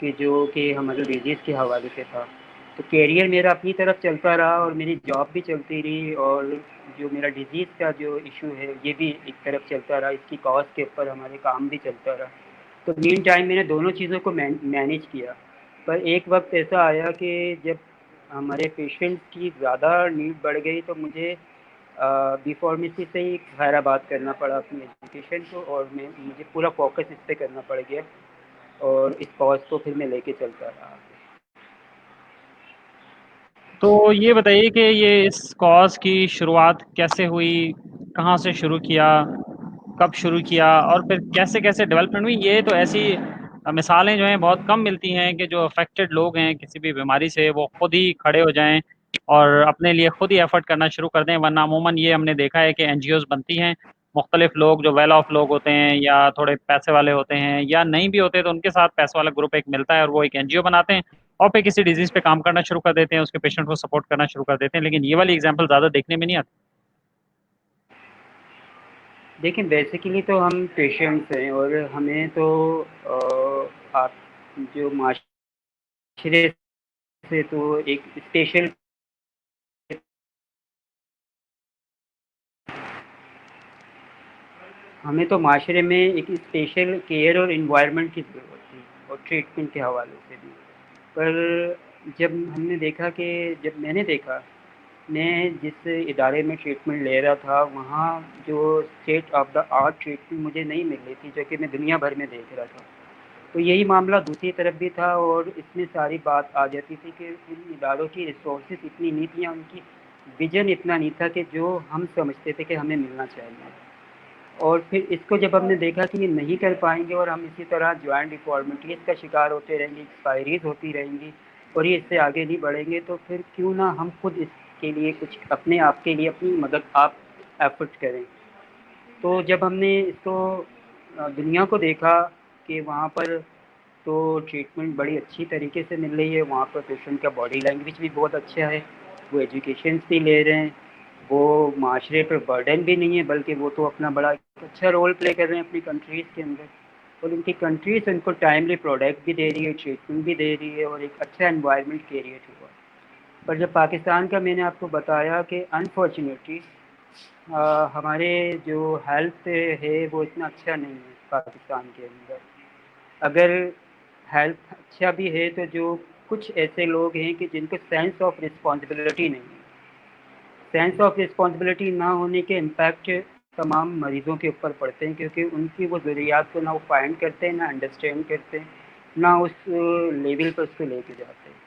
کہ جو کہ ہمارے ڈیزیز کے حوالے سے تھا. تو کیریئر میرا اپنی طرف چلتا رہا اور میری جاب بھی چلتی رہی اور جو میرا ڈیزیز کا جو ایشو ہے یہ بھی ایک طرف چلتا رہا. اس کی کاز کے اوپر ہمارے کام بھی چلتا رہا. تو مین ٹائم میں نے دونوں چیزوں کو مینیج کیا. پر ایک وقت ایسا آیا کہ جب ہمارے پیشنٹ کی زیادہ نیڈ بڑھ گئی تو مجھے بی فارمیسی سے ہی خیر آباد کرنا پڑا اپنی ایجوکیشن کو اور مجھے پورا فوکس اس پہ کرنا پڑ گیا اور اس کاز کو پھر میں لے کے چلتا رہا. تو یہ بتائیے کہ یہ اس کاز کی شروعات کیسے ہوئی، کہاں سے شروع کیا، کب شروع کیا اور پھر کیسے کیسے ڈیولپمنٹ ہوئی؟ یہ تو ایسی مثالیں جو ہیں بہت کم ملتی ہیں کہ جو افیکٹڈ لوگ ہیں کسی بھی بیماری سے وہ خود ہی کھڑے ہو جائیں اور اپنے لیے خود ہی ایفرٹ کرنا شروع کر دیں. ورنہ عموماً یہ ہم نے دیکھا ہے کہ این جی اوز بنتی ہیں، مختلف لوگ جو ویل آف لوگ ہوتے ہیں یا تھوڑے پیسے والے ہوتے ہیں یا نہیں بھی ہوتے تو ان کے ساتھ پیسے والا گروپ ایک ملتا ہے اور وہ ایک این جی او بناتے ہیں اور پھر کسی ڈیزیز پہ کام کرنا شروع کر دیتے ہیں، اس کے پیشنٹ کو سپورٹ کرنا شروع کر دیتے ہیں. لیکن یہ والی ایگزامپل زیادہ دیکھنے میں نہیں آتی. دیکھیں بیسیکلی تو ہم پیشنٹس ہیں اور ہمیں تو آپ جو معاشرے سے تو ایک اسپیشل ہمیں تو معاشرے میں ایک اسپیشل کیئر اور انوائرمنٹ کی ضرورت تھی اور ٹریٹمنٹ کے حوالے سے بھی. پر جب ہم نے دیکھا کہ جب میں نے دیکھا میں جس ادارے میں ٹریٹمنٹ لے رہا تھا وہاں جو state of the art treatment مجھے نہیں مل رہی تھی جو کہ میں دنیا بھر میں دیکھ رہا تھا. تو یہی معاملہ دوسری طرف بھی تھا اور اس میں ساری بات آ جاتی تھی کہ ان اداروں کی ریسورسز اتنی نہیں تھیں، ان کی ویژن اتنا نہیں تھا کہ جو ہم سمجھتے تھے کہ ہمیں ملنا چاہیے. اور پھر اس کو جب ہم نے دیکھا کہ یہ نہیں کر پائیں گے اور ہم اسی طرح جوائنٹ ڈیفارمیٹیز کا شکار ہوتے رہیں گے، ایکسپائریز ہوتی رہیں گی اور یہ اس سے آگے نہیں بڑھیں گے تو پھر کیوں نہ ہم خود اس کے لیے کچھ اپنے آپ کے لیے اپنی مدد آپ ایفرٹ کریں. تو جب ہم نے اس کو دنیا کو دیکھا کہ وہاں پر تو ٹریٹمنٹ بڑی اچھی طریقے سے مل رہی ہے، وہاں پر پیشنٹ کا باڈی لینگویج بھی بہت اچھا ہے، وہ ایجوکیشنس بھی لے رہے ہیں، وہ معاشرے پر برڈن بھی نہیں ہے بلکہ وہ تو اپنا بڑا اچھا رول پلے کر رہے ہیں اپنی کنٹریز کے اندر اور ان کی کنٹریز ان کو ٹائملی پروڈکٹ بھی دے رہی ہے، ٹریٹمنٹ بھی دے رہی ہے اور ایک اچھا انوائرمنٹ کریٹ ہوا. پر جب پاکستان کا میں نے آپ کو بتایا کہ انفارچونیٹلی ہمارے جو ہیلتھ ہے وہ اتنا اچھا نہیں ہے پاکستان کے اندر. اگر ہیلتھ اچھا بھی ہے تو جو کچھ ایسے لوگ ہیں کہ جن کو سینس آف رسپانسبلٹی نہیں ہے. سینس آف رسپانسبلٹی نہ ہونے کے امپیکٹ تمام مریضوں کے اوپر پڑتے ہیں کیونکہ ان کی وہ ضروریات کو نہ وہ فائنڈ کرتے ہیں، نہ انڈرسٹینڈ کرتے ہیں، نہ اس لیول پر اس کو لے کے جاتے ہیں.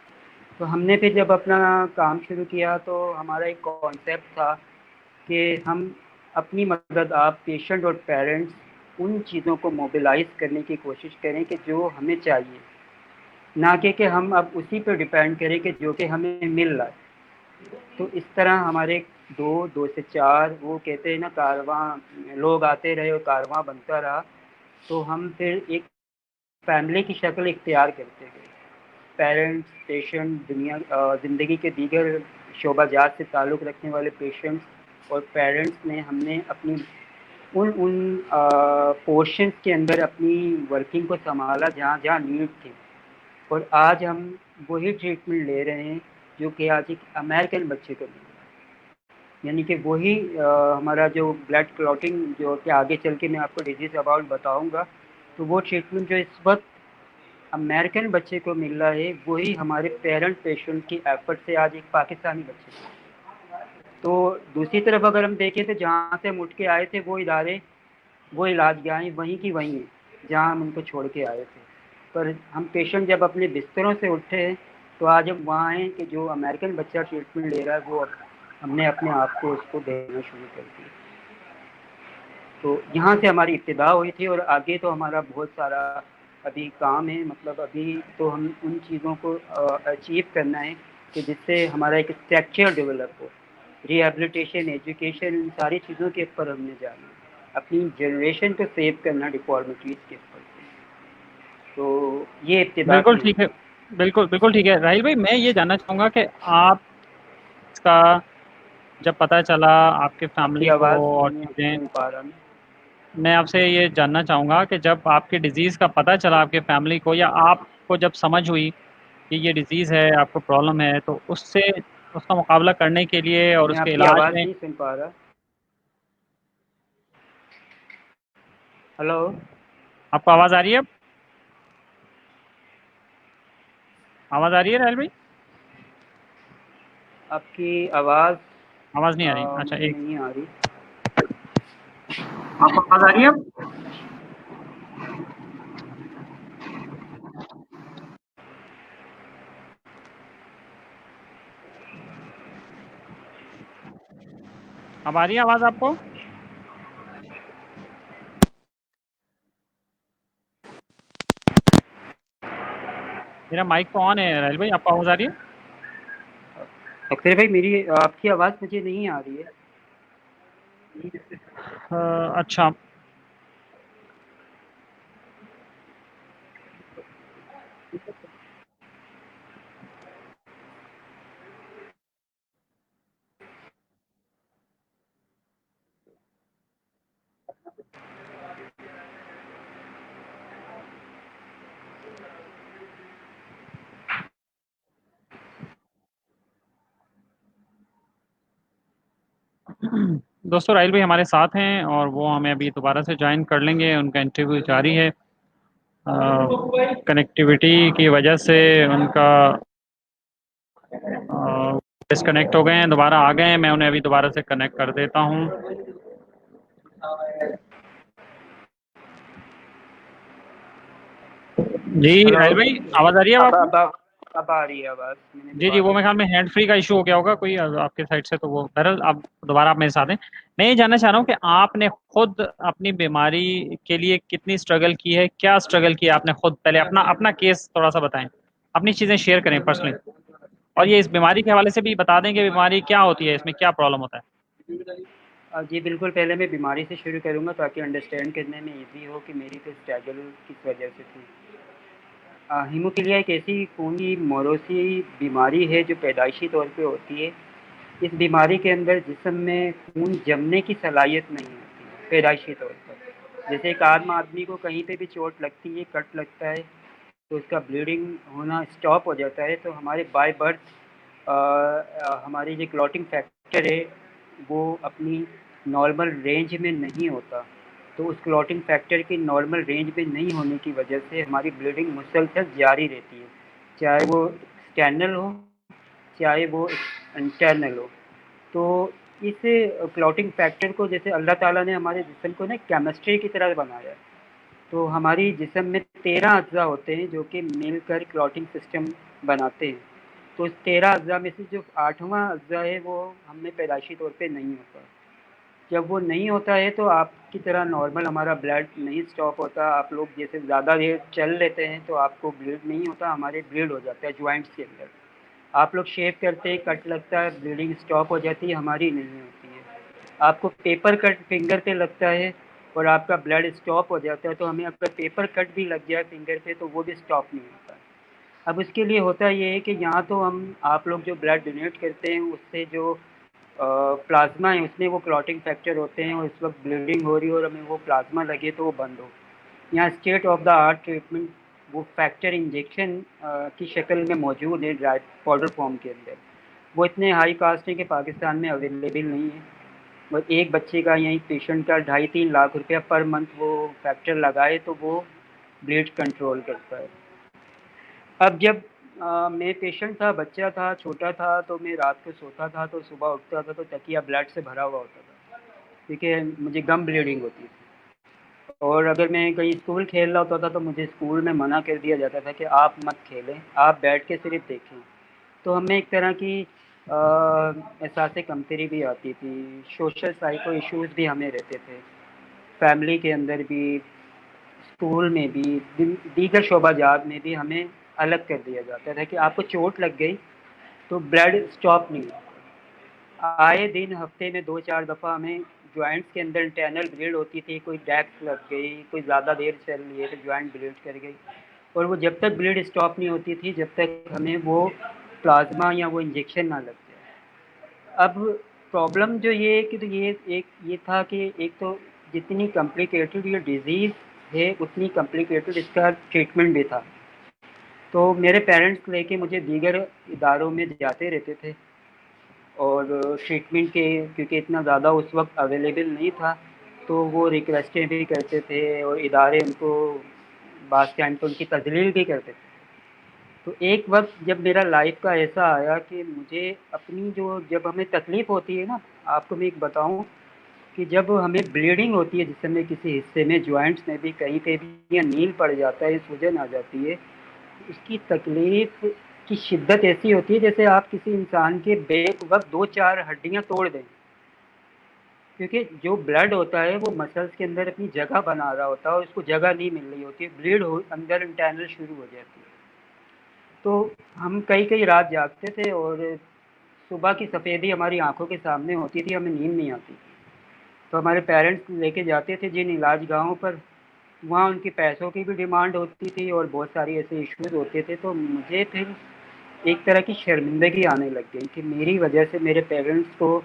تو ہم نے پھر جب اپنا کام شروع کیا تو ہمارا ایک کانسیپٹ تھا کہ ہم اپنی مدد آپ پیشنٹ اور پیرنٹس ان چیزوں کو موبلائز کرنے کی کوشش کریں کہ جو ہمیں چاہیے، نہ کہ ہم اب اسی پہ ڈیپینڈ کریں کہ جو کہ ہمیں مل رہا ہے. تو اس طرح ہمارے دو سے چار وہ کہتے ہیں نا کارواں لوگ آتے رہے اور کارواں بنتا رہا. تو ہم پھر ایک فیملی کی شکل اختیار کرتے گئے. پیرنٹس، پیشنٹ، زندگی کے دیگر شعبہ جات سے تعلق رکھنے والے پیشنٹس اور پیرنٹس نے ہم نے اپنی ان پورشنس کے اندر اپنی ورکنگ کو سنبھالا جہاں جہاں نیڈ تھی اور آج ہم وہی ٹریٹمنٹ لے رہے ہیں جو کہ آج ایک امریکن بچے کو مل رہا ہے. یعنی کہ وہی ہمارا جو بلڈ کلاٹنگ جو کہ آگے چل کے میں آپ کو ڈیزیز اباؤٹ بتاؤں گا تو وہ ٹریٹمنٹ جو اس وقت امریکن بچے کو مل رہا ہے وہی ہمارے پیرنٹ پیشنٹ کی ایفرٹ سے آج ایک پاکستانی بچے کو. تو دوسری طرف اگر ہم دیکھیں تو جہاں سے ہم اٹھ کے آئے تھے وہ ادارے وہ علاج گاہیں وہیں کی وہیں ہیں جہاں ہم ان کو چھوڑ کے آئے تھے. پر ہم پیشنٹ جب اپنے بستروں سے اٹھے تو آج ہم وہاں ہیں کہ جو امریکن بچہ ٹریٹمنٹ لے رہا ہے وہ ہم نے اپنے آپ کو اس کو دینا شروع کر دیا. تو یہاں سے ہماری ابتدا ہوئی تھی اور آگے تو ہمارا بہت سارا ابھی کام ہے. مطلب ابھی تو ہم ان چیزوں کو اچیو کرنا ہے کہ جس سے ہمارا ایک اسٹرکچر ڈیولپ ہو. ریہیبلیٹیشن، ایجوکیشن، ان ساری چیزوں کے اوپر ہم نے جانا ہے، اپنی جنریشن کو سیو کرنا ڈیفارمیٹیز کے اوپر. تو یہ ابتدا بالکل کی ہوئی ٹھیک ہے، تھی. بالکل ٹھیک ہے. راہیل بھائی میں یہ جاننا چاہوں گا کہ آپ کا جب پتہ چلا آپ کے آپ کی فیملی کو آواز اور نہیں چیزیں، سن پا رہا ہوں. میں آپ سے یہ جاننا چاہوں گا کہ جب آپ کے ڈیزیز کا پتہ چلا آپ کے فیملی کو یا آپ کو جب سمجھ ہوئی کہ یہ ڈیزیز ہے، آپ کو پرابلم ہے، تو اس سے اس کا مقابلہ کرنے کے لیے اور میں اس کے آپ کی علاج آواز میں... نہیں سن پا رہا. ہلو. آپ کو آواز آ رہی ہے؟ اب آواز آ رہی ہے راہل بھائی؟ آپ کی آواز آواز نہیں آ رہی؟ اچھا مجھے ایک... نہیں آ رہی. آپ کو آواز آ رہی ہے اب؟ اب آ رہی ہے آواز آپ کو؟ میرا مائک تو آن ہے راہل بھائی، آپ کو آواز آ رہی ہے؟ اختر بھائی آپ کی آواز مجھے نہیں آ رہی ہے. اچھا. دوستو راہل بھائی ہمارے ساتھ ہیں اور وہ ہمیں ابھی دوبارہ سے جوائن کر لیں گے. ان کا انٹرویو جاری ہے، کنیکٹیویٹی کی وجہ سے ان کا ڈسکنیکٹ ہو گئے ہیں، دوبارہ آ گئے ہیں. میں انہیں ابھی دوبارہ سے کنیکٹ کر دیتا ہوں. جی ہلو. راہل بھائی آواز آ رہی ہے اب اب آپ کو؟ اب اب آ رہی ہے آواز. میں نے جی جی، دوبارہ وہ میرے خیال میں ہینڈ فری کا ایشو ہو گیا ہوگا کوئی آپ کے سائڈ سے، تو وہ بہرحال آپ دوبارہ آپ میرے ساتھ ہیں. میں یہ جاننا چاہ رہا ہوں کہ آپ نے خود اپنی بیماری کے لیے کتنی اسٹرگل کی ہے، کیا اسٹرگل کیا آپ نے خود؟ پہلے اپنا کیس تھوڑا سا بتائیں، اپنی چیزیں شیئر کریں پرسنلی، اور یہ اس بیماری کے حوالے سے بھی بتا دیں کہ بیماری کیا ہوتی ہے، اس میں کیا پرابلم ہوتا ہے. جی بالکل. پہلے میں بیماری سے شروع کروں گا تاکہ انڈرسٹینڈ کرنے میں ایزی ہو کہ میری تو اسٹرگل کس وجہ سے تھی. ہیموفیلیا ایک ایسی خون کی موروثی بیماری ہے جو پیدائشی طور پہ ہوتی ہے. اس بیماری کے اندر جسم میں خون جمنے کی صلاحیت نہیں ہوتی پیدائشی طور پر. جیسے ایک عام آدمی کو کہیں پہ بھی چوٹ لگتی ہے، کٹ لگتا ہے، تو اس کا بلیڈنگ ہونا اسٹاپ ہو جاتا ہے. تو ہمارے بائی برتھ ہماری جو کلاٹنگ فیکٹر ہے وہ اپنی نارمل رینج میں نہیں ہوتا. تو اس کلاٹنگ فیکٹر کی نارمل رینج میں نہیں ہونے کی وجہ سے ہماری بلیڈنگ مسلسل جاری رہتی ہے، چاہے وہ ایکسٹرنل ہو چاہے وہ انٹرنل ہو. تو اس کلاٹنگ فیکٹر کو جیسے اللہ تعالیٰ نے ہمارے جسم کو نا کیمسٹری کی طرح بنایا ہے. تو ہماری جسم میں 13 اجزاء ہوتے ہیں جو کہ مل کر کلاٹنگ سسٹم بناتے ہیں. تو اس 13 اجزاء میں سے جو 8واں اجزاء ہے وہ ہم میں پیدائشی طور پہ نہیں ہوتا. جب وہ نہیں ہوتا ہے تو آپ کی طرح نارمل ہمارا بلڈ نہیں اسٹاپ ہوتا. آپ لوگ جیسے زیادہ دیر چل لیتے ہیں تو آپ کو بلیڈ نہیں ہوتا، ہمارے بلیڈ ہو جاتا ہے جوائنٹس کے اندر. آپ لوگ شیو کرتے ہیں، کٹ لگتا ہے، بلیڈنگ اسٹاپ ہو جاتی ہے، ہماری نہیں ہوتی ہے. آپ کو پیپر کٹ فنگر پہ لگتا ہے اور آپ کا بلڈ اسٹاپ ہو جاتا ہے. تو ہمیں اگر پیپر کٹ بھی لگ جائے فنگر پہ تو وہ بھی اسٹاپ نہیں ہوتا. اب اس کے لیے ہوتا یہ ہے کہ یہاں تو آپ لوگ جو بلڈ ڈونیٹ کرتے ہیں اس سے جو پلازما ہے اس میں وہ کلاٹنگ فیکٹر ہوتے ہیں، اور اس وقت بلیڈنگ ہو رہی ہے اور ہمیں وہ پلازما لگے تو وہ بند ہو. یہاں state of the art treatment وہ فیکٹر انجیکشن کی شکل میں موجود ہے ڈرائی پاؤڈر فارم کے اندر. وہ اتنے ہائی کاسٹ ہیں کہ پاکستان میں اویلیبل نہیں ہے. وہ ایک بچے کا یہیں پیشنٹ کا 2.5-3 لاکھ روپیہ پر منتھ وہ فیکٹر لگائے تو وہ بلیڈ کنٹرول کرتا ہے. اب جب میں پیشنٹ تھا، بچہ تھا، چھوٹا تھا، تو میں رات کو سوتا تھا تو صبح اٹھتا تھا تو تکیہ بلڈ سے بھرا ہوا ہوتا تھا کیونکہ مجھے گم بلیڈنگ ہوتی تھی. اور اگر میں کہیں اسکول کھیل رہا ہوتا تھا تو مجھے اسکول میں منع کر دیا جاتا تھا کہ آپ مت کھیلیں، آپ بیٹھ کے صرف دیکھیں. تو ہمیں ایک طرح کی احساس کمتری بھی آتی تھی. سوشل سائیکو ایشوز بھی ہمیں رہتے تھے، فیملی کے اندر بھی، اسکول میں بھی، دیگر شعبہ جات میں بھی ہمیں الگ کر دیا جاتا تھا کہ آپ کو چوٹ لگ گئی تو بلڈ اسٹاپ نہیں ہوتا. آئے دن ہفتے میں 2-4 دفعہ ہمیں جوائنٹس کے اندر انٹرنل بلیڈ ہوتی تھی. کوئی ڈیکس لگ گئی، کوئی زیادہ دیر چل رہی ہے تو جوائنٹ بلیڈ کر گئی. اور وہ جب تک بلیڈ اسٹاپ نہیں ہوتی تھی جب تک ہمیں وہ پلازما یا وہ انجیکشن نہ لگ جائے. اب پرابلم جو یہ کہ تو یہ تھا کہ ایک تو جتنی کمپلیکیٹڈ یہ ڈیزیز ہے اتنی کمپلیکیٹڈ اس کا ٹریٹمنٹ بھی تھا. تو میرے پیرنٹس لے کے مجھے دیگر اداروں میں جاتے رہتے تھے اور ٹریٹمنٹ کے، کیونکہ اتنا زیادہ اس وقت اویلیبل نہیں تھا، تو وہ ریکویسٹیں بھی کرتے تھے اور ادارے ان کو بعض ٹائم پہ ان کی تذلیل بھی کرتے تھے۔ تو ایک وقت جب میرا لائف کا ایسا آیا کہ مجھے اپنی جب ہمیں تکلیف ہوتی ہے نا، آپ کو میں ایک بتاؤں کہ جب ہمیں بلیڈنگ ہوتی ہے جس میں کسی حصے میں جوائنٹس میں بھی کہیں پہ بھی یا نیل پڑ جاتا ہے، سوجن آ جاتی ہے، اس کی تکلیف کی شدت ایسی ہوتی ہے جیسے آپ کسی انسان کے بیک وقت 2-4 ہڈیاں توڑ دیں، کیونکہ جو بلڈ ہوتا ہے وہ مسلس کے اندر اپنی جگہ بنا رہا ہوتا ہے اور اس کو جگہ نہیں مل رہی ہوتی ہے، بلیڈ اندر انٹرنل شروع ہو جاتی ہے۔ تو ہم کئی رات جاگتے تھے اور صبح کی سفیدی ہماری آنکھوں کے سامنے ہوتی تھی، ہمیں نیند نہیں آتی تھی۔ تو ہمارے پیرنٹس لے کے جاتے تھے جن علاج گاہوں پر، وہاں ان کی پیسوں کی بھی ڈیمانڈ ہوتی تھی اور بہت ساری ایسے ایشوز ہوتے تھے۔ تو مجھے پھر ایک طرح کی شرمندگی آنے لگ گئی کہ میری وجہ سے میرے پیرنٹس کو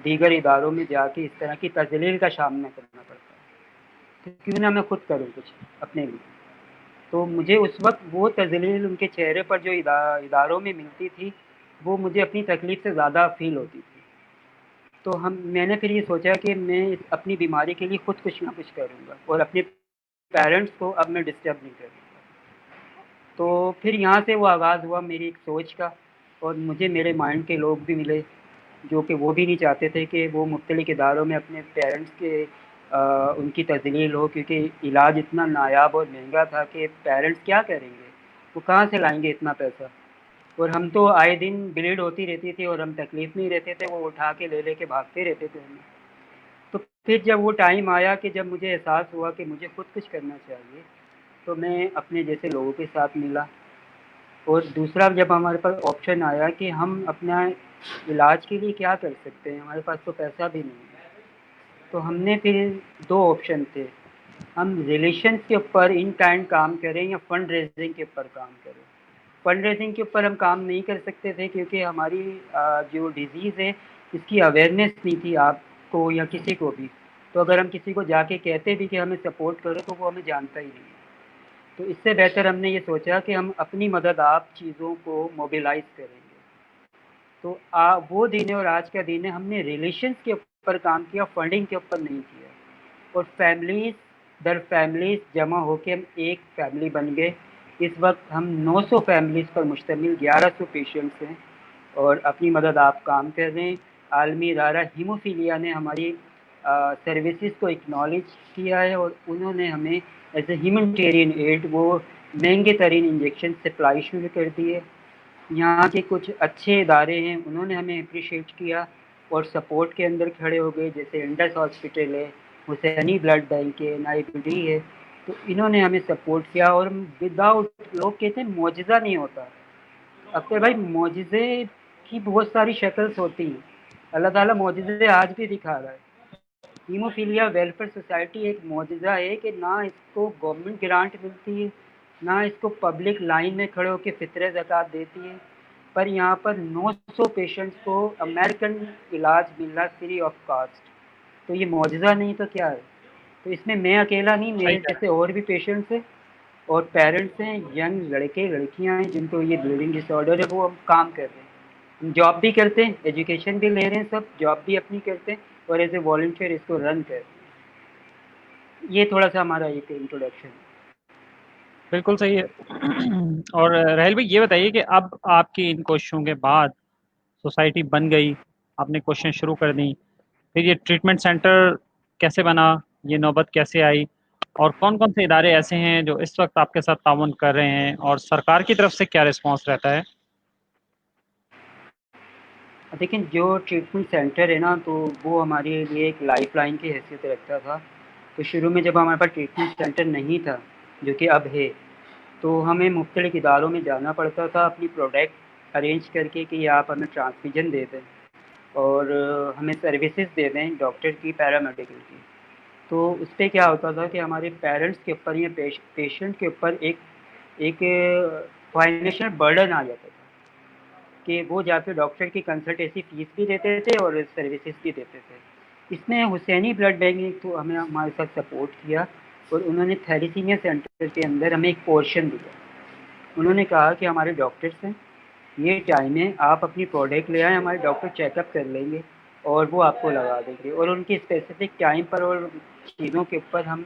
دیگر اداروں میں جا کے اس طرح کی تذلیل کا سامنا کرنا پڑتا ہے، تو کیوں نہ میں خود کروں کچھ اپنے لیے۔ تو مجھے اس وقت وہ تذلیل ان کے چہرے پر جو اداروں میں ملتی تھی وہ مجھے اپنی تکلیف سے زیادہ فیل ہوتی تھی۔ تو میں نے پھر یہ سوچا کہ میں اپنی بیماری کے لیے خود کچھ نہ کچھ کروں گا اور اپنے پیرنٹس کو اب میں ڈسٹرب نہیں کروں گا۔ تو پھر یہاں سے وہ آغاز ہوا میری ایک سوچ کا، اور مجھے میرے مائنڈ کے لوگ بھی ملے جو کہ وہ بھی نہیں چاہتے تھے کہ وہ مختلف اداروں میں اپنے پیرنٹس کے ان کی تذلیل ہو، کیونکہ علاج اتنا نایاب اور مہنگا تھا کہ پیرنٹس کیا کریں گے، وہ کہاں سے لائیں گے اتنا پیسہ، اور ہم تو آئے دن بلیڈ ہوتی رہتی تھی اور ہم تکلیف نہیں رہتے تھے، وہ اٹھا کے لے کے بھاگتے رہتے تھے ہمیں۔ تو پھر جب وہ ٹائم آیا کہ جب مجھے احساس ہوا کہ مجھے خود کچھ کرنا چاہیے، تو میں اپنے جیسے لوگوں کے ساتھ ملا، اور دوسرا جب ہمارے پاس آپشن آیا کہ ہم اپنا علاج کے لیے کیا کر سکتے ہیں، ہمارے پاس تو پیسہ بھی نہیں ہے، تو ہم نے پھر 2 آپشن تھے، ہم ریلیشنز کے اوپر ان کائنڈ کام کریں یا فنڈ ریزنگ کے اوپر کام کریں۔ فنڈ ریزنگ کے اوپر ہم کام نہیں کر سکتے تھے کیونکہ ہماری جو ڈیزیز ہے اس کی اویئرنیس نہیں تھی آپ کو یا کسی کو بھی، تو اگر ہم کسی کو جا کے کہتے بھی کہ ہمیں سپورٹ کرو تو وہ ہمیں جانتا ہی نہیں ہے۔ تو اس سے بہتر ہم نے یہ سوچا کہ ہم اپنی مدد آپ چیزوں کو موبیلائز کریں گے۔ تو وہ دن اور آج کا دن ہے، ہم نے ریلیشنز کے اوپر کام کیا، فنڈنگ کے اوپر نہیں کیا، اور فیملیز در فیملیز جمع ہو کے ہم ایک فیملی بن گئے۔ اس وقت ہم 900 فیملیز پر مشتمل 1100 پیشنٹس ہیں اور اپنی مدد آپ کام کر رہے ہیں۔ عالمی ادارہ ہیموفیلیا نے ہماری سروسز کو اکنالج کیا ہے اور انہوں نے ہمیں ایز اے ہیومنٹیرین ایڈ وہ مہنگے ترین انجیکشن سپلائی شروع کر دی ہے۔ یہاں کے کچھ اچھے ادارے ہیں انہوں نے ہمیں اپریشیٹ کیا اور سپورٹ کے اندر کھڑے ہو گئے، جیسے انڈس ہاسپٹل ہے، حسینی بلڈ بینک ہے، NIBD ہے، تو انہوں نے ہمیں سپورٹ کیا۔ اور وداؤٹ، لوگ کہتے ہیں معجزہ نہیں ہوتا، اکثر بھائی معجزے کی بہت ساری شکلز ہوتی ہیں، اللہ تعالیٰ معجزے آج بھی دکھا رہا ہے۔ ہیموفیلیا ویلفیئر سوسائٹی ایک معجزہ ہے کہ نہ اس کو گورنمنٹ گرانٹ ملتی ہے، نہ اس کو پبلک لائن میں کھڑے ہو کے فطرے زکوٰۃ دیتی ہے، پر یہاں پر 900 پیشنٹس کو امریکن علاج مل رہا فری آف کاسٹ، تو یہ معجزہ نہیں تو کیا ہے؟ تو اس میں اکیلا نہیں، صحیح میرے کہہ رہے جیسے اور بھی پیشنٹس ہیں اور پیرنٹس ہیں، ینگ لڑکے لڑکیاں ہیں جن کو یہ بلیڈنگ ڈس آرڈر ہے، وہ ہم کام کر رہے ہیں، ہم جاب بھی کرتے ہیں، ایجوکیشن بھی لے رہے ہیں، سب جاب بھی اپنی کرتے ہیں اور ایز اے والنٹیئر اس کو رن کرتے ہیں۔ یہ تھوڑا سا ہمارا ایک انٹروڈکشن ہے۔ بالکل صحیح ہے۔ اور رحیل بھائی یہ بتائیے کہ اب آپ کی ان کوششوں کے بعد سوسائٹی بن گئی، آپ نے کوششیں شروع کر دیں، پھر یہ ٹریٹمنٹ سینٹر کیسے بنا، یہ نوبت کیسے آئی، اور کون کون سے ادارے ایسے ہیں جو اس وقت آپ کے ساتھ تعاون کر رہے ہیں، اور سرکار کی طرف سے کیا رسپانس رہتا ہے؟ لیکن جو ٹریٹمنٹ سینٹر ہے نا تو وہ ہمارے لیے ایک لائف لائن کی حیثیت رکھتا تھا۔ تو شروع میں جب ہمارے پاس ٹریٹمنٹ سینٹر نہیں تھا جو کہ اب ہے، تو ہمیں مختلف اداروں میں جانا پڑتا تھا اپنی پروڈکٹ ارینج کر کے کہ آپ ہمیں ٹرانسمیشن دے دیں اور ہمیں سروسز دے دیں ڈاکٹر کی، پیرامیڈیکل کی۔ تو اس پہ کیا ہوتا تھا کہ ہمارے پیرنٹس کے اوپر یا پیشنٹ کے اوپر ایک فائنینشیل برڈن آ جاتا تھا کہ وہ جا کے ڈاکٹر کی کنسلٹیسی فیس بھی دیتے تھے اور سروسز بھی دیتے تھے۔ اس میں حسینی بلڈ بینک نے تو ہمیں ہمارے ساتھ سپورٹ کیا اور انہوں نے تھیلیسیمیا سینٹر کے اندر ہمیں ایک پورشن دیا انہوں نے کہا کہ ہمارے ڈاکٹرس ہیں، یہ ٹائم ہے، آپ اپنی پروڈکٹ لے آئیں، ہمارے ڈاکٹر چیک اپ کر لیں گے اور وہ آپ کو لگا دیں گے، اور ان کی اسپیسیفک ٹائم پر اور چیزوں کے اوپر ہم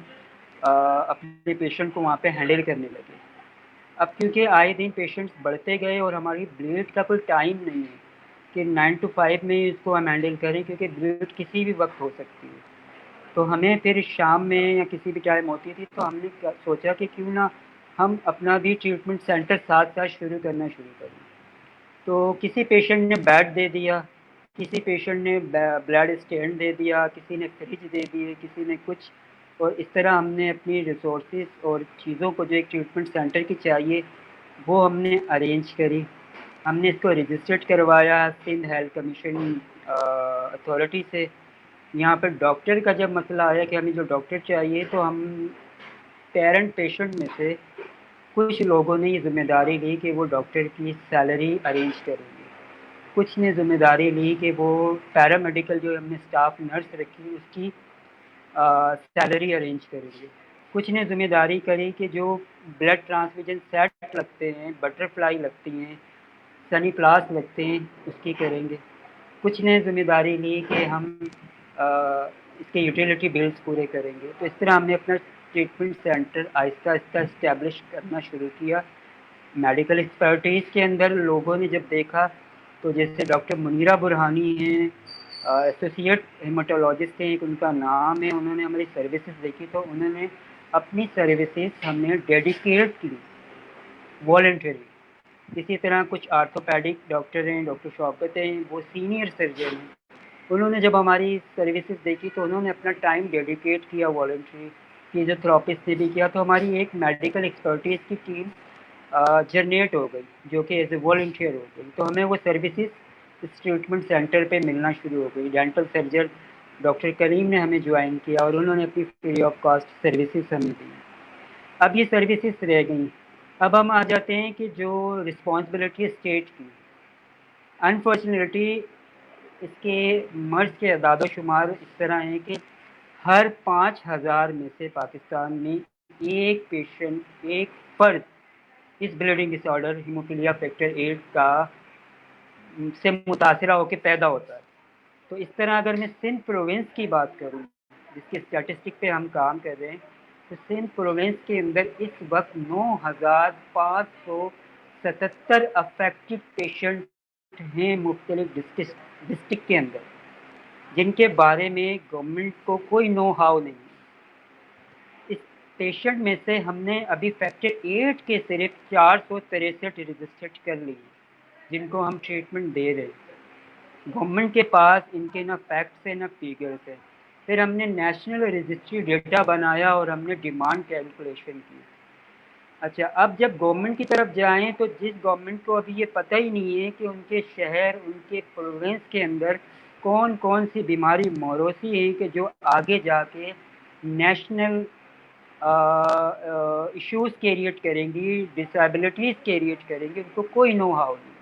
اپنے پیشنٹ کو وہاں پہ ہینڈل کرنے لگے۔ اب کیونکہ آئے دن پیشنٹس بڑھتے گئے اور ہماری بلیڈ کا کوئی ٹائم نہیں ہے کہ 9 to 5 میں اس کو ہم ہینڈل کریں، کیونکہ بلیڈ کسی بھی وقت ہو سکتی ہے، تو ہمیں پھر شام میں یا کسی بھی ٹائم ہوتی تھی، تو ہم نے سوچا کہ کیوں نہ ہم اپنا بھی ٹریٹمنٹ سینٹر ساتھ ساتھ شروع کریں۔ تو کسی پیشنٹ نے بیڈ دے دیا، کسی پیشنٹ نے بلڈ اسٹینڈ دے دیا، کسی نے فریج دے دیے، کسی نے کچھ، اور اس طرح ہم نے اپنی ریسورسز اور چیزوں کو جو ایک ٹریٹمنٹ سینٹر کی چاہیے وہ ہم نے ارینج کری۔ ہم نے اس کو رجسٹرڈ کروایا سندھ ہیلتھ کمیشن اتھارٹی سے۔ یہاں پر ڈاکٹر کا جب مسئلہ آیا کہ ہمیں جو ڈاکٹر چاہیے، تو ہم پیرنٹ پیشنٹ میں سے کچھ لوگوں نے یہ ذمہ داری لی کہ وہ ڈاکٹر کی سیلری ارینج کریں گے، کچھ نے ذمہ داری لی کہ وہ پیرامیڈیکل جو ہم نے اسٹاف نرس رکھی اس کی سیلری ارینج کریں گے، کچھ نے ذمہ داری کری کہ جو بلڈ ٹرانسفیوژن سیٹ لگتے ہیں، بٹر فلائی لگتی ہیں، سنی پلاس لگتے ہیں، اس کی کریں گے، کچھ نے ذمہ داری لی کہ ہم اس کے یوٹیلیٹی بلز پورے کریں گے۔ تو اس طرح ہم نے اپنا ٹریٹمنٹ سینٹر آہستہ آہستہ اسٹیبلش کرنا شروع کیا۔ میڈیکل ایکسپرٹیز کے اندر لوگوں نے جب دیکھا، تو جیسے ڈاکٹر منیرہ برہانی ہیں، ایسوسیٹ ہیماٹولوجسٹ ہیں، ان کا نام ہے، انہوں نے ہماری سروسز دیکھی، تو انہوں نے اپنی سروسز ہم نے ڈیڈیکیٹ کی والنٹری۔ اسی طرح کچھ آرتھوپیڈک ڈاکٹر ہیں، ڈاکٹر شوکت ہیں، وہ سینئر سرجن ہیں، انہوں نے جب ہماری سروسز دیکھی تو انہوں نے اپنا ٹائم ڈیڈیکیٹ کیا والنٹری، فزیوتھراپسٹ نے بھی کیا، تو ہماری ایک میڈیکل ایکسپرٹیز کی ٹیم جنریٹ ہو گئی جو کہ ایز اے والنٹیئر ہو گئی، تو ہمیں وہ سروسز اس ٹریٹمنٹ سینٹر پہ ملنا شروع ہو گئی۔ ڈینٹل سرجن ڈاکٹر کریم نے ہمیں جوائن کیا اور انہوں نے اپنی فری آف کاسٹ سروسز ہمیں دی۔ اب یہ سروسز رہ گئیں، اب ہم آ جاتے ہیں کہ جو رسپانسبلٹی اسٹیٹ کی، انفارچونیٹلی اس کے مرض کے اعداد و شمار اس طرح ہیں کہ ہر 5,000 میں سے پاکستان میں ایک پیشنٹ، ایک فرد اس بلیڈنگ ڈس آرڈر ہیموفیلیا فیکٹر 8 کا سے متاثرہ ہو کے پیدا ہوتا ہے۔ تو اس طرح اگر میں سندھ پروونس کی بات کروں جس کے اسٹیٹسٹک پہ ہم کام کر رہے ہیں، تو سندھ پروونس کے اندر اس وقت 9,577 افیکٹڈ پیشنٹ ہیں مختلف ڈسٹرکٹ کے اندر، جن کے بارے میں گورنمنٹ کو کوئی نو ہاؤ نہیں۔ اس پیشنٹ میں سے ہم نے ابھی فیکٹر 8 کے صرف 463 رجسٹرڈ کر لی، جن کو ہم ٹریٹمنٹ دے رہے ہیں۔ گورنمنٹ کے پاس ان کے نہ فیکٹس ہیں نہ فیگرس ہیں۔ پھر ہم نے نیشنل رجسٹری ڈیٹا بنایا اور ہم نے ڈیمانڈ کیلکولیشن کی۔ اچھا، اب جب گورنمنٹ کی طرف جائیں تو جس گورنمنٹ کو ابھی یہ پتہ ہی نہیں ہے کہ ان کے شہر، ان کے پروونس کے اندر کون کون سی بیماری موروثی ہے کہ جو آگے جا کے نیشنل ایشوز کریٹ کریں گی، ڈسیبلٹیز کریٹ کریں گی، ان کو کوئی نو ہاؤ نہیں۔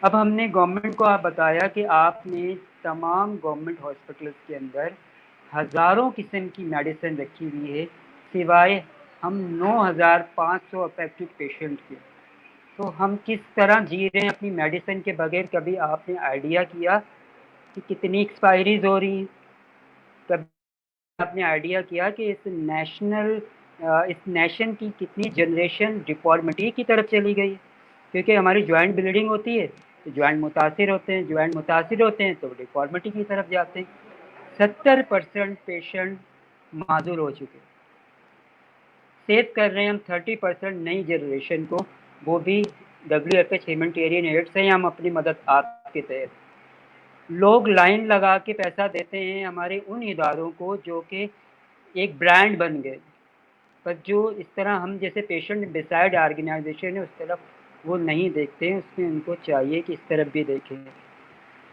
اب ہم نے گورنمنٹ کو بتایا کہ آپ نے تمام گورنمنٹ ہاسپٹلس کے اندر ہزاروں قسم کی میڈیسن رکھی ہوئی ہے، سوائے ہم 9,500 افیکٹڈ پیشنٹ کے۔ تو ہم کس طرح جی رہے ہیں اپنی میڈیسن کے بغیر؟ کبھی آپ نے آئیڈیا کیا کہ کتنی ایکسپائریز ہو رہی ہیں؟ کبھی آپ نے آئیڈیا کیا کہ اس نیشن کی کتنی جنریشن ڈیفارمٹی کی طرف چلی گئی؟ کیونکہ ہماری جوائنٹ بلیڈنگ ہوتی ہے تو جوائنٹ متاثر ہوتے ہیں، جوائنٹ متاثر ہوتے ہیں تو ڈیفارمٹی کی طرف جاتے ہیں۔ 70% پیشنٹ معذور ہو چکے، سیو کر رہے ہیں ہم 30% نئی جنریشن کو، وہ بھی WFH ہیومینٹیرین ایڈ سے ہم اپنی مدد آپ کے تحت۔ لوگ لائن لگا کے پیسہ دیتے ہیں ہمارے ان اداروں کو جو کہ ایک برانڈ بن گئے، پر جو اس طرح ہم جیسے پیشنٹ ڈیسائیڈ آرگنائزیشن ہے اس طرف وہ نہیں دیکھتے ہیں، اس میں ان کو چاہیے کہ اس طرف بھی دیکھیں۔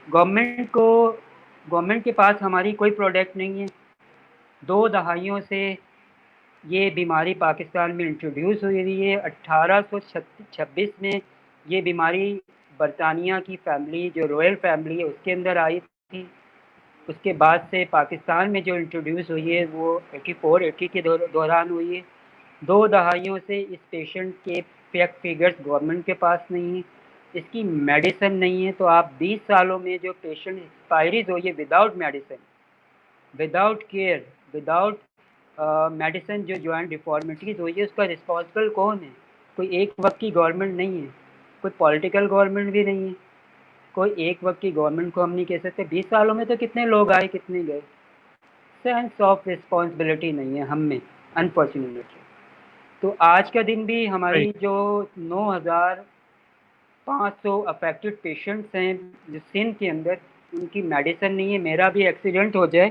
گورنمنٹ کے پاس ہماری کوئی پروڈکٹ نہیں ہے۔ 2 دہائیوں سے یہ بیماری پاکستان میں انٹروڈیوس ہوئی ہے۔ 1826 میں یہ بیماری برطانیہ کی فیملی جو رویل فیملی ہے اس کے اندر آئی تھی۔ اس کے بعد سے پاکستان میں جو انٹروڈیوس ہوئی ہے وہ 84-80 کے دوران ہوئی ہے۔ 2 دہائیوں سے اس پیشنٹ کے فگرز گورنمنٹ کے پاس نہیں ہیں، اس کی میڈیسن نہیں ہے، تو آپ 20 سالوں میں جو پیشنٹ ایکسپائریز ہوئی ہے without medicine, without care, without medicine, جو جوائنٹ ڈیفارمیٹیز ہوئی ہے، اس کا رسپانسبل کون ہے؟ کوئی ایک وقت کی گورنمنٹ نہیں ہے، کوئی پولیٹیکل گورنمنٹ بھی نہیں ہے، کوئی ایک وقت کی گورنمنٹ کو ہم نہیں کہہ سکتے 20 سالوں میں تو کتنے لوگ آئے کتنے گئے. سینس آف رسپانسبلٹی نہیں ہے ہم میں انفارچونیٹلی. تو آج کا دن بھی صحیح. ہماری جو 9,500 افیکٹڈ پیشنٹس ہیں جو سندھ کے اندر، ان کی میڈیسن نہیں ہے. میرا بھی ایکسیڈنٹ ہو جائے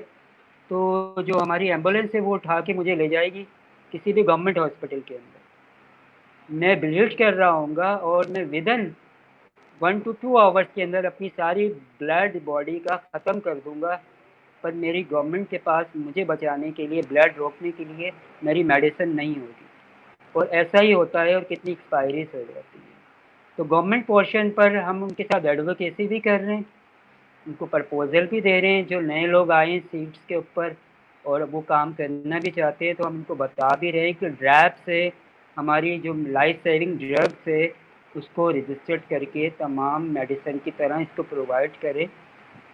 تو جو ہماری ایمبولینس ہے وہ اٹھا کے مجھے لے جائے گی کسی بھی گورنمنٹ ہاسپٹل کے اندر. میں بلیڈ کر رہا ہوں گا اور میں ودن 1 to 2 آورس کے اندر اپنی ساری بلڈ باڈی کا ختم کر دوں گا، پر میری گورنمنٹ کے پاس مجھے بچانے کے لیے، بلڈ روکنے کے لیے میری میڈیسن نہیں ہوگی. اور ایسا ہی ہوتا ہے، اور کتنی ایکسپائریز ہو جاتی ہے. تو گورنمنٹ پورشن پر ہم ان کے ساتھ ایڈوکیسی بھی کر رہے ہیں، ان کو پرپوزل بھی دے رہے ہیں. جو نئے لوگ آئے ہیں سیٹس کے اوپر اور وہ کام کرنا بھی چاہتے ہیں، تو ہم ان کو بتا بھی رہے ہیں کہ ڈریپ سے ہماری جو لائف سیونگ ڈرگس ہے اس کو رجسٹرڈ کر کے تمام میڈیسن کی طرح اس کو پرووائڈ کریں.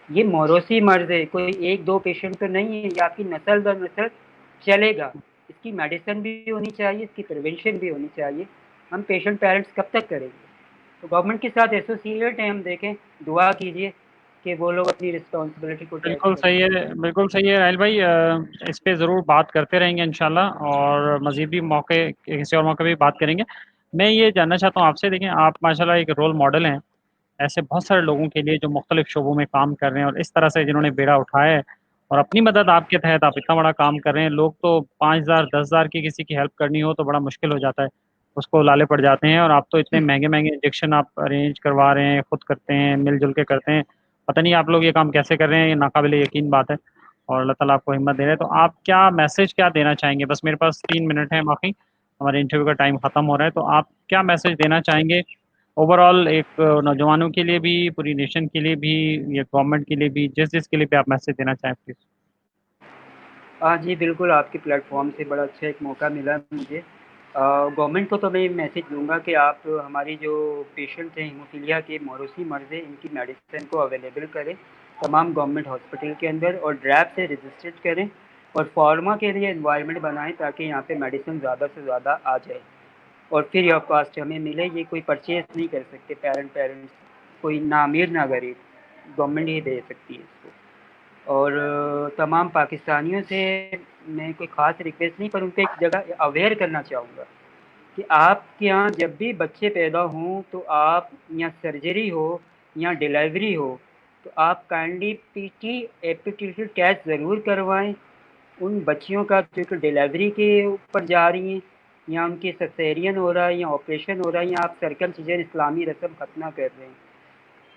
یہ موروثی مرض ہے، کوئی ایک دو پیشنٹ تو نہیں ہے، یہ آپ کی نسل در نسل چلے گا. اس کی میڈیسن بھی ہونی چاہیے، اس کی پریونشن بھی ہونی چاہیے. ہم پیشنٹ پیرنٹس کب تک کریں گے؟ تو گورنمنٹ کے ساتھ ایسوسیٹ ہیں، ہم دیکھیں، دعا کیجیے کہ وہ لوگ اپنی رسپانسبلٹی کو ٹیک بالکل کریں. صحیح ہے، بالکل صحیح ہے راہیل بھائی. اس پہ ضرور بات کرتے رہیں گے انشاءاللہ، اور مزید بھی موقع کسی اور موقع پہ بھی بات کریں گے. میں یہ جاننا چاہتا ہوں آپ سے، دیکھیں آپ ماشاءاللہ ایک رول ماڈل ہیں ایسے بہت سارے لوگوں کے لیے جو مختلف شعبوں میں کام کر رہے ہیں، اور اس طرح سے جنہوں نے بیڑا اٹھایا ہے اور اپنی مدد آپ کے تحت آپ اتنا بڑا کام کر رہے ہیں. لوگ تو 5,000 10,000 کی کسی کی ہیلپ کرنی ہو تو بڑا مشکل ہو جاتا ہے، اس کو لالے پڑ جاتے ہیں. اور آپ تو اتنے مہنگے مہنگے انجیکشن آپ ارینج کروا رہے ہیں، خود کرتے ہیں، مل جل کے کرتے ہیں. پتہ نہیں آپ لوگ یہ کام کیسے کر رہے ہیں، یہ ناقابل یقین بات ہے، اور اللہ تعالیٰ آپ کو ہمت دے رہے ہیں. تو آپ کیا میسج کیا دینا چاہیں گے؟ بس میرے پاس 3 منٹ ہیں باقی، ہمارے انٹرویو کا ٹائم ختم ہو رہا ہے. تو آپ کیا میسج دینا چاہیں گے اوور آل، ایک نوجوانوں کے لیے بھی، پوری نیشن کے لیے بھی، یا گورنمنٹ کے لیے بھی، جس کے لیے بھی آپ میسج دینا چاہیں پلیز. ہاں جی بالکل، آپ کے پلیٹ فارم سے بڑا اچھا ایک موقع ملا مجھے. گورنمنٹ کو تو میں میسج دوں گا کہ آپ ہماری جو پیشنٹ ہیں ہیموفیلیا کے موروثی مرض ہے، ان کی میڈیسن کو اویلیبل کریں تمام گورنمنٹ ہاسپٹل کے اندر، اور ڈریپ سے رجسٹرڈ کریں، اور فارما کے لیے انوائرمنٹ بنائیں تاکہ یہاں پہ میڈیسن زیادہ سے زیادہ آ جائے اور فری آف کاسٹ ہمیں ملے. یہ کوئی پرچیز نہیں کر سکتے پیرنٹس، کوئی نہ امیر نہ غریب، گورنمنٹ ہی دے سکتی ہے اس کو. اور تمام پاکستانیوں سے میں کوئی خاص ریکویسٹ نہیں، پر ان کو ایک جگہ اویئر کرنا چاہوں گا کہ آپ کے یہاں جب بھی بچے پیدا ہوں تو آپ یا سرجری ہو یا ڈیلیوری ہو تو آپ کائنڈلی پی ٹی ایپیٹیٹیڈ ٹیسٹ ضرور کروائیں ان بچیوں کا جو کہ ڈیلیوری کے اوپر جا رہی ہیں، یا ان کی سیسیرین ہو رہا ہے یا آپریشن ہو رہا ہے، یا آپ سرکمسیجن اسلامی رسم ختم کر رہے ہیں.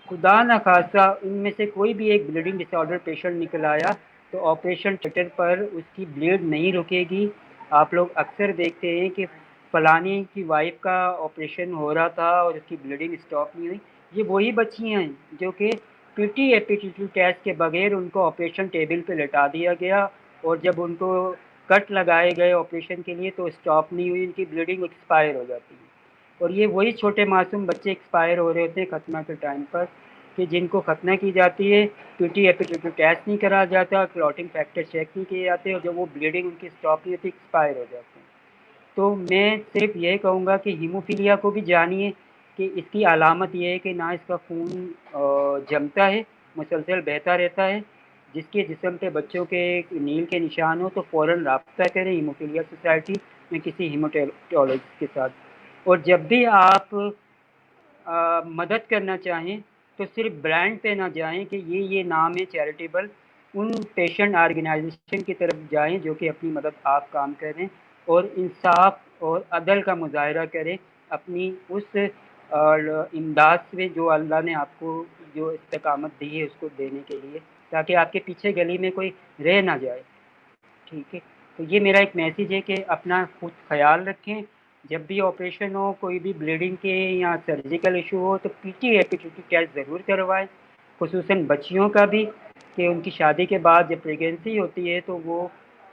خدا نخواستہ ان میں سے کوئی بھی ایک بلیڈنگ ڈس آرڈر پیشنٹ نکل آیا تو آپریشن تھیٹر پر اس کی بلیڈ نہیں رکے گی. آپ لوگ اکثر دیکھتے ہیں کہ فلانی کی وائف کا آپریشن ہو رہا تھا اور اس کی بلیڈنگ اسٹاپ نہیں ہوئی. یہ وہی بچیاں ہیں جو کہ پی ٹی ایپیٹیٹیڈ ٹیسٹ کے بغیر ان کو آپریشن ٹیبل پہ لٹا دیا گیا، اور جب ان کو کٹ لگائے گئے آپریشن کے لیے تو اسٹاپ نہیں ہوئی، ان کی بلیڈنگ ایکسپائر ہو جاتی ہے. اور یہ وہی چھوٹے معصوم بچے ایکسپائر ہو رہے ہوتے ہیں ختنہ کے ٹائم پر، کہ جن کو ختنہ کی جاتی ہے، پی ٹی ایپیٹیٹیڈ ٹیسٹ نہیں کرا جاتا، کلاٹنگ فیکٹر چیک نہیں کیے جاتے، اور جب وہ بلیڈنگ ان کی اسٹاپ نہیں ہوتی ایکسپائر ہو جاتے ہیں. تو میں صرف یہ کہوں گا کہ ہیموفیلیا کو بھی جانیے کہ اس کی علامت یہ ہے کہ نہ اس کا خون جمتا ہے، مسلسل بہتا رہتا ہے. جس کے جسم پہ بچوں کے نیل کے نشان ہو تو فوراً رابطہ کریں ہیموفیلیا سوسائٹی میں کسی ہیموٹولوجسٹ کے ساتھ. اور جب بھی آپ مدد کرنا چاہیں تو صرف برانڈ پہ نہ جائیں کہ یہ نام ہے چیریٹیبل، ان پیشنٹ آرگنائزیشن کی طرف جائیں جو کہ اپنی مدد آپ کام کریں، اور انصاف اور عدل کا مظاہرہ کریں اپنی اس امداد سے جو اللہ نے آپ کو جو استقامت دی ہے اس کو دینے کے لیے، تاکہ آپ کے پیچھے گلی میں کوئی رہ نہ جائے. ٹھیک ہے، تو یہ میرا ایک میسیج ہے کہ اپنا خود خیال رکھیں. جب بھی آپریشن ہو، کوئی بھی بلیڈنگ کے یا سرجیکل ایشو ہو تو پی ٹی ایپیٹیٹیڈ ٹیسٹ ضرور کروائیں، خصوصاً بچیوں کا بھی، کہ ان کی شادی کے بعد جب پریگنینسی ہوتی ہے تو وہ